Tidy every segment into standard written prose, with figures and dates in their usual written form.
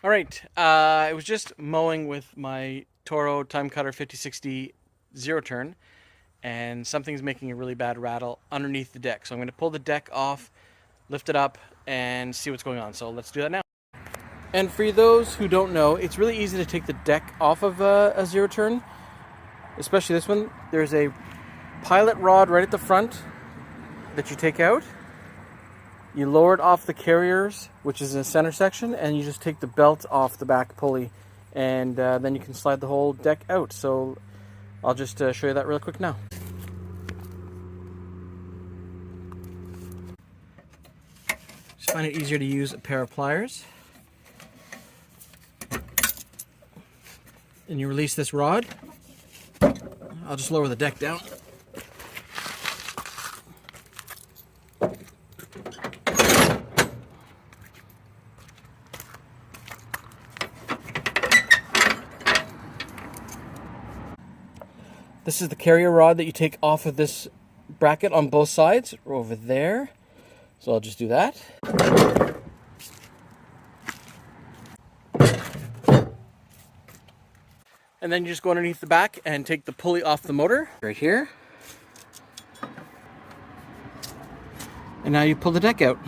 Alright, I was just mowing with my Toro Timecutter 5060 zero turn, and something's making a really bad rattle underneath the deck. So I'm going to pull the deck off, lift it up, and see what's going on. So let's do that now. And for those who don't know, it's really easy to take the deck off of a zero turn, especially this one. There's a pilot rod right at the front that you take out. You lower it off the carriers, which is in the center section, and you just take the belt off the back pulley, and then you can slide the whole deck out. So I'll just show you that real quick now. Just find it easier to use a pair of pliers. And you release this rod. I'll just lower the deck down. This is the carrier rod that you take off of this bracket on both sides, over there. So I'll just do that. And then you just go underneath the back and take the pulley off the motor, right here. And now you pull the deck out.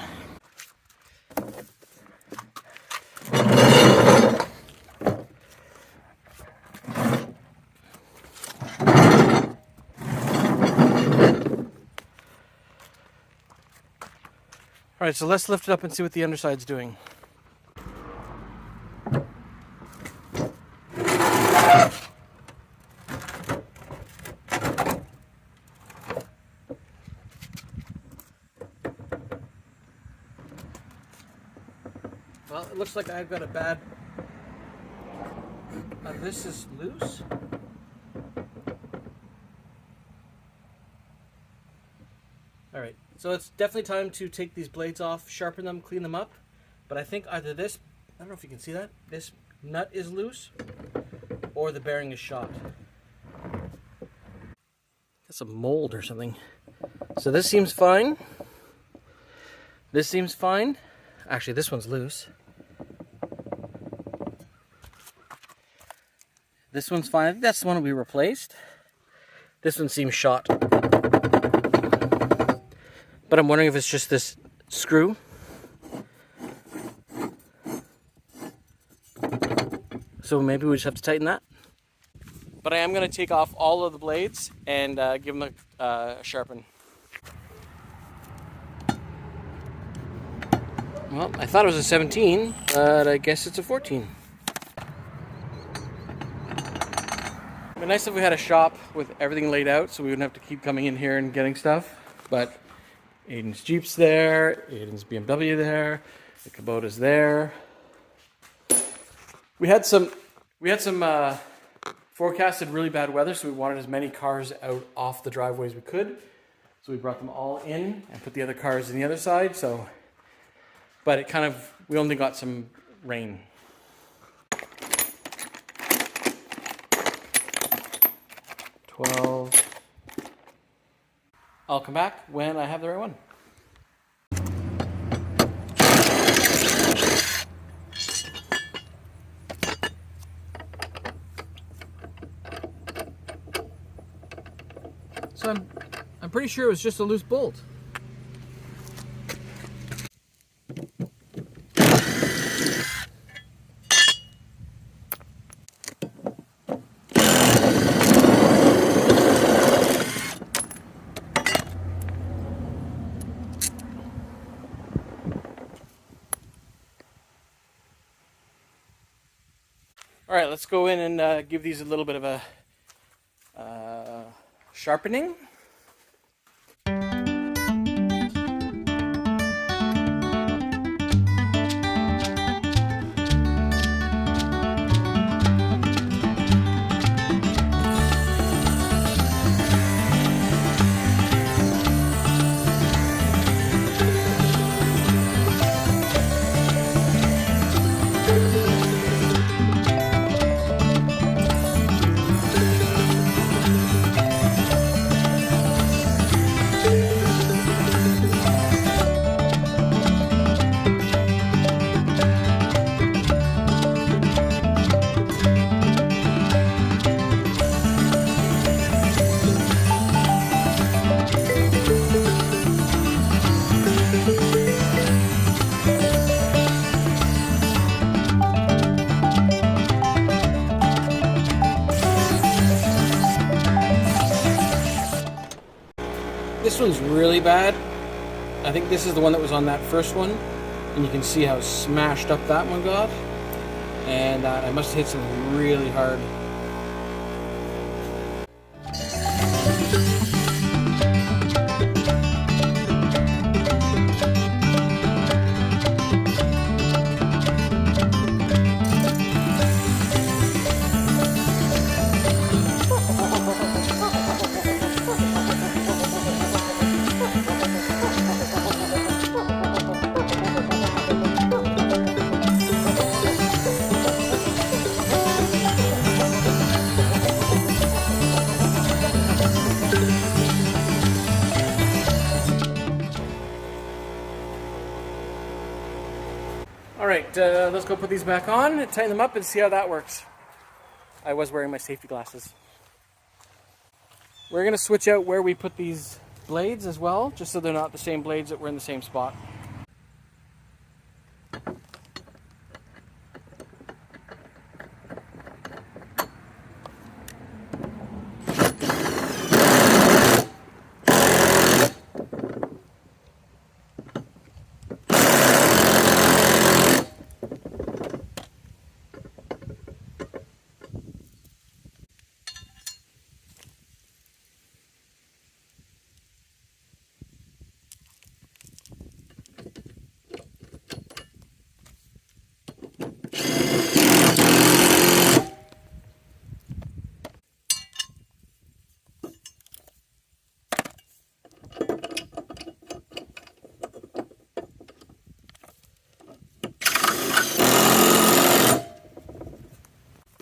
Alright, so let's lift it up and see what the underside's doing. Well, it looks like I've got a bad... this is loose. Alright, so it's definitely time to take these blades off, sharpen them, clean them up. But I think either this, I don't know if you can see that, this nut is loose, or the bearing is shot. That's a mold or something. So this seems fine. This seems fine. Actually, this one's loose. This one's fine. I think that's the one we replaced. This one seems shot. But I'm wondering if it's just this screw. So maybe we just have to tighten that. But I am going to take off all of the blades and give them a sharpen. Well, I thought it was a 17, but I guess it's a 14. It'd be nice if we had a shop with everything laid out so we wouldn't have to keep coming in here and getting stuff. But Aiden's Jeep's there, Aiden's BMW there, the Kubota's there. We had some forecasted really bad weather, so we wanted as many cars out off the driveway as we could. So we brought them all in and put the other cars on the other side. So, but it kind of, we only got some rain. I'll come back when I have the right one. So I'm pretty sure it was just a loose bolt. All right, let's go in and give these a little bit of a sharpening. one's really bad. I think this is the one that was on that first one, and you can see how smashed up that one got. And I must have hit some really hard. Alright, let's go put these back on, tighten them up, and see how that works. I was wearing my safety glasses. We're going to switch out where we put these blades as well, just so they're not the same blades that were in the same spot.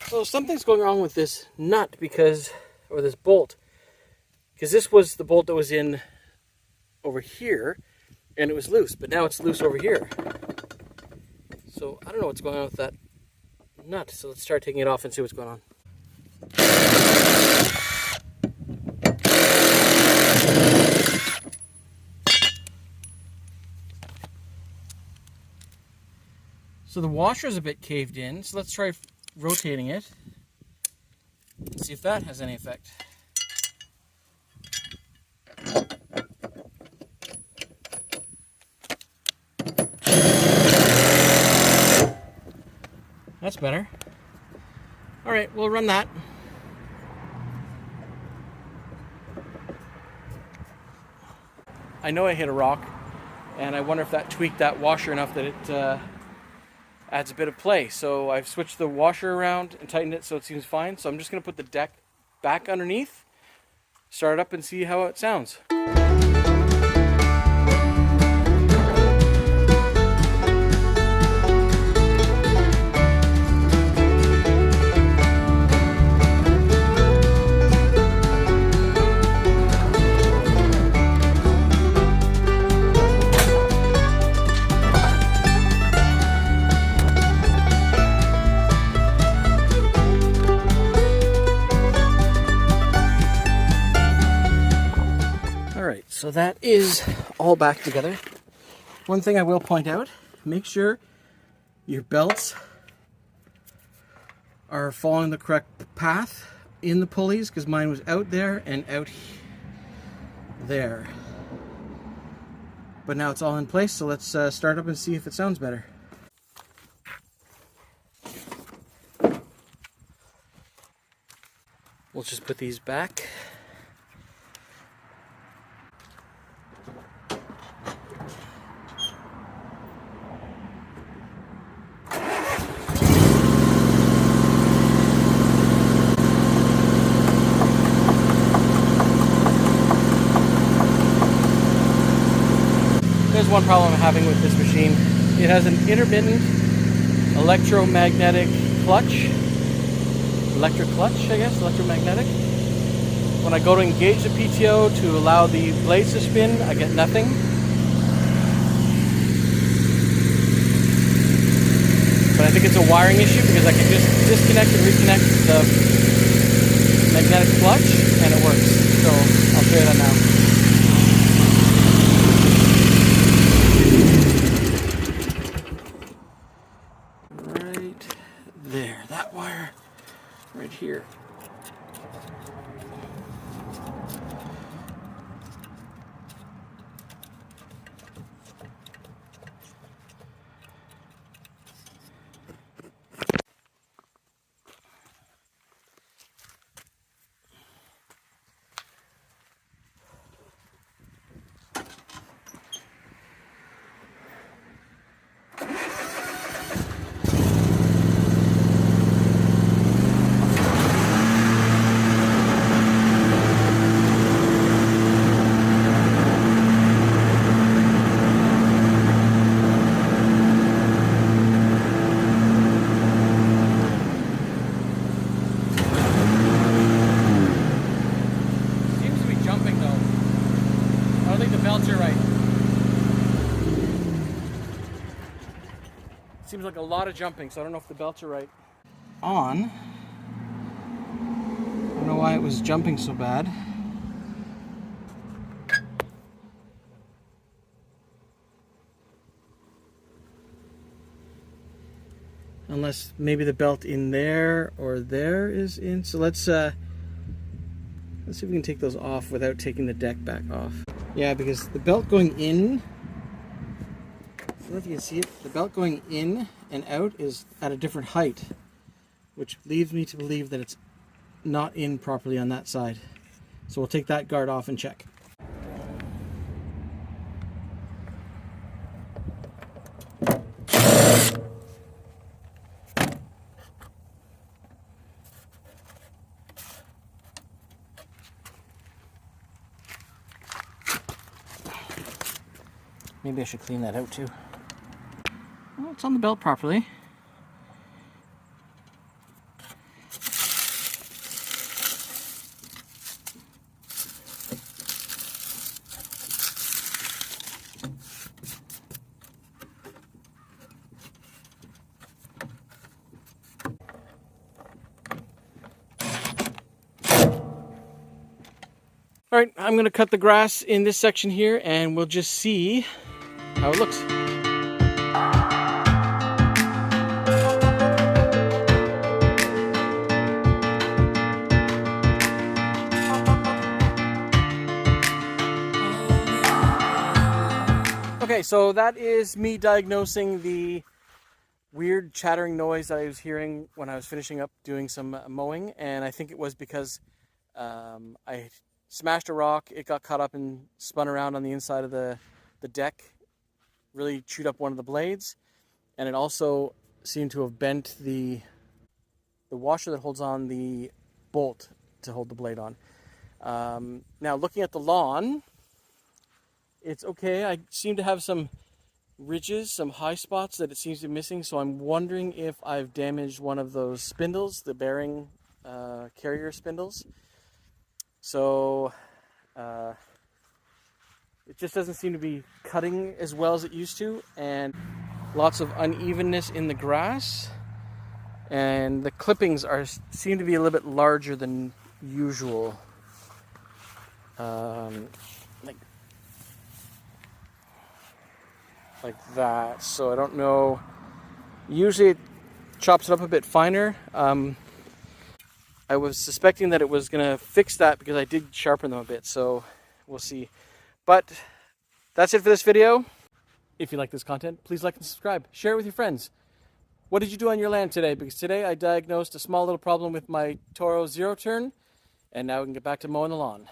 So something's going wrong with this nut or this bolt, because this was the bolt that was in over here and it was loose, but now it's loose over here. So I don't know what's going on with that nut. So let's start taking it off and see what's going on. So the washer's a bit caved in, so let's try rotating it and see if that has any effect. That's better. Alright, we'll run that. I know I hit a rock, and I wonder if that tweaked that washer enough that it adds a bit of play. So I've switched the washer around and tightened it so it seems fine. So I'm just going to put the deck back underneath, start it up, and see how it sounds. So that is all back together. One thing I will point out, make sure your belts are following the correct path in the pulleys, because mine was out there and out there. But now it's all in place, so let's start up and see if it sounds better. We'll just put these back. There's one problem I'm having with this machine. It has an intermittent electromagnetic clutch. Electric clutch, I guess, electromagnetic. When I go to engage the PTO to allow the blades to spin, I get nothing. But I think it's a wiring issue, because I can just disconnect and reconnect the magnetic clutch and it works. So I'll show you that now. There, that wire right here. seems like a lot of jumping, so I don't know if the belts are right. On. I don't know why it was jumping so bad. Unless maybe the belt in there or there is in. So let's see if we can take those off without taking the deck back off. Yeah, because the belt going in, I don't know if you can see it, the belt going in and out is at a different height, which leads me to believe that it's not in properly on that side. So we'll take that guard off and check. Maybe I should clean that out too. Well, it's on the belt properly. All right, I'm going to cut the grass in this section here and we'll just see how it looks. Okay, so that is me diagnosing the weird chattering noise that I was hearing when I was finishing up doing some mowing, and I think it was because I smashed a rock, it got caught up and spun around on the inside of the deck, really chewed up one of the blades, and it also seemed to have bent the washer that holds on the bolt to hold the blade on. Now looking at the lawn, it's okay. I seem to have some ridges, some high spots that it seems to be missing, so I'm wondering if I've damaged one of those spindles, the bearing carrier spindles. So it just doesn't seem to be cutting as well as it used to, and lots of unevenness in the grass, and the clippings seem to be a little bit larger than usual. Like that. So I don't know. Usually it chops it up a bit finer. I was suspecting that it was going to fix that because I did sharpen them a bit, so we'll see. But that's it for this video. If you like this content, please like and subscribe. Share it with your friends. What did you do on your land today? Because today I diagnosed a small little problem with my Toro zero turn, and now we can get back to mowing the lawn.